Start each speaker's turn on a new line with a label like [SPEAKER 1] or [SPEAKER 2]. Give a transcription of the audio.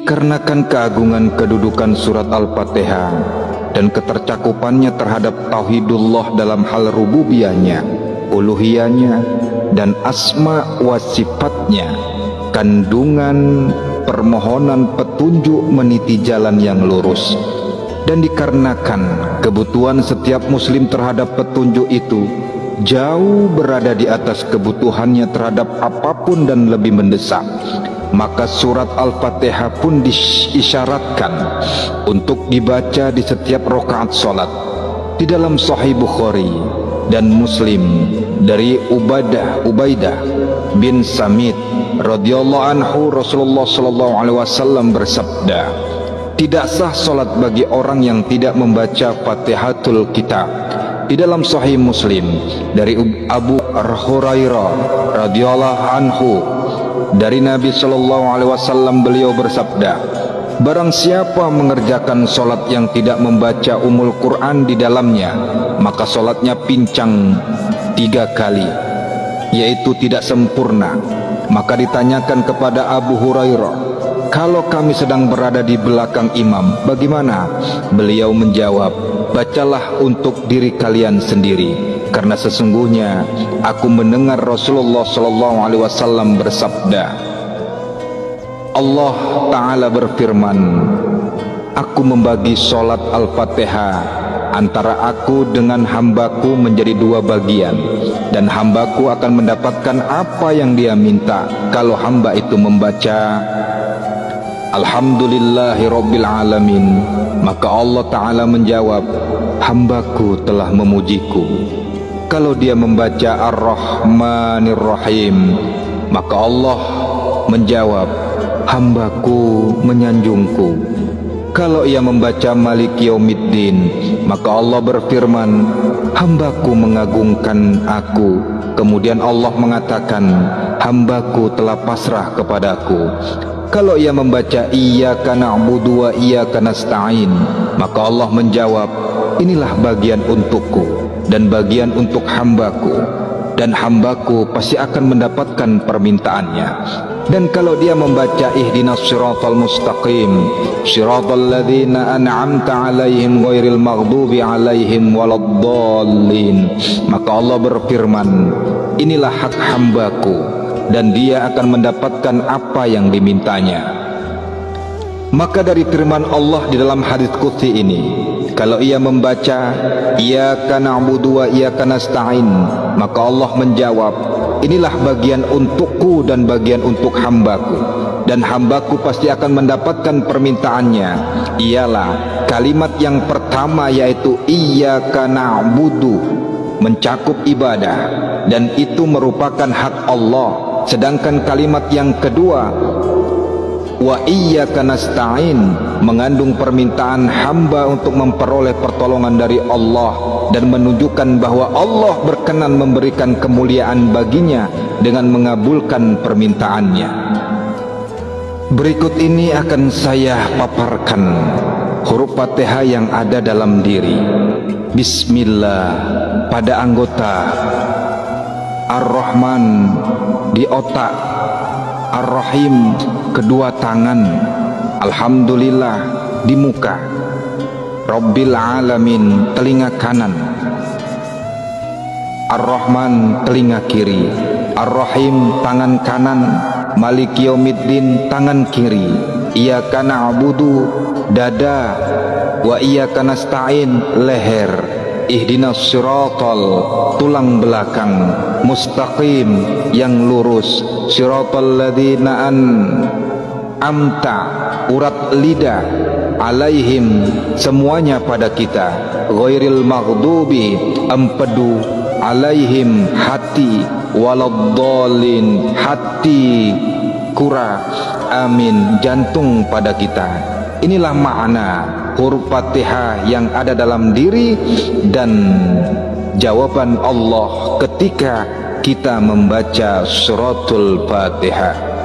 [SPEAKER 1] Dikarenakan keagungan kedudukan surat Al-Fatihah dan ketercakupannya terhadap tauhidullah dalam hal rububiyahnya, uluhiyahnya, dan asma wa sifatnya, kandungan permohonan petunjuk meniti jalan yang lurus. Dan dikarenakan kebutuhan setiap muslim terhadap petunjuk itu jauh berada di atas kebutuhannya terhadap apapun dan lebih mendesak, maka surat Al-Fatihah pun diisyaratkan untuk dibaca di setiap rakaat salat. Di dalam Sahih Bukhari dan Muslim dari Ubaidah bin Samit radhiyallahu anhu, Rasulullah sallallahu alaihi wasallam bersabda, tidak sah salat bagi orang yang tidak membaca Fatihatul Kitab. Di dalam Sahih Muslim dari Abu Hurairah radhiyallahu anhu, dari Nabi sallallahu alaihi wasallam, beliau bersabda, barang siapa mengerjakan salat yang tidak membaca Ummul Quran di dalamnya, maka salatnya pincang 3 kali, yaitu tidak sempurna. Maka ditanyakan kepada Abu Hurairah, kalau kami sedang berada di belakang imam, bagaimana? Beliau menjawab, bacalah untuk diri kalian sendiri, karena sesungguhnya aku mendengar Rasulullah sallallahu alaihi wasallam bersabda, Allah Ta'ala berfirman, aku membagi salat Al-Fatihah antara aku dengan hambaku menjadi 2 bagian, dan hambaku akan mendapatkan apa yang dia minta kalau hamba itu membaca Alhamdulillahi Rabbil Alamin. Maka Allah Ta'ala menjawab, hambaku telah memujiku. Kalau dia membaca Ar-Rahmanir Rahim, maka Allah menjawab, hambaku menyanjungku. Kalau ia membaca Malik Yaumiddin, maka Allah berfirman, hambaku mengagungkan aku. Kemudian Allah mengatakan, hambaku telah pasrah kepadaku. Kalau ia membaca Iyyaka na'budu wa iyyaka nasta'in, maka Allah menjawab, inilah bagian untukku dan bagian untuk hambaku, dan hambaku pasti akan mendapatkan permintaannya. Dan kalau dia membaca ihdinas siratal mustaqim, siratal ladzina an'amta alaihim ghairil maghdubi alaihim waladdallin, maka Allah berfirman, inilah hak hambaku, dan dia akan mendapatkan apa yang dimintanya. Maka dari firman Allah di dalam hadis qudsi ini, kalau ia membaca Iyyaka na'budu wa iyyaka nasta'in, maka Allah menjawab, inilah bagian untukku dan bagian untuk hambaku, dan hambaku pasti akan mendapatkan permintaannya. Ialah kalimat yang pertama, yaitu Iyyaka na'budu, mencakup ibadah, dan itu merupakan hak Allah. Sedangkan kalimat yang kedua, wa iyyaka nasta'in, mengandung permintaan hamba untuk memperoleh pertolongan dari Allah dan menunjukkan bahwa Allah berkenan memberikan kemuliaan baginya dengan mengabulkan permintaannya. Berikut ini akan saya paparkan huruf Fatihah yang ada dalam diri. Bismillah pada anggota, Ar-Rahman di otak, Ar-Rahim kedua tangan, Alhamdulillah di muka, Rabbil Alamin telinga kanan, Ar-Rahman telinga kiri, Ar-Rahim tangan kanan, Malik Yaumiddin tangan kiri, Iyyaka na'budu dada, wa iyyaka nasta'in leher, ihdinas siratal tulang belakang, mustaqim yang lurus, siratal ladzina an'amta urat lidah, alaihim semuanya pada kita, ghairil maghdubi empedu, alaihim hati, waladdallin hati kura, amin jantung pada kita. Inilah makna huruf Fatihah yang ada dalam diri dan jawaban Allah ketika kita membaca suratul Fatihah.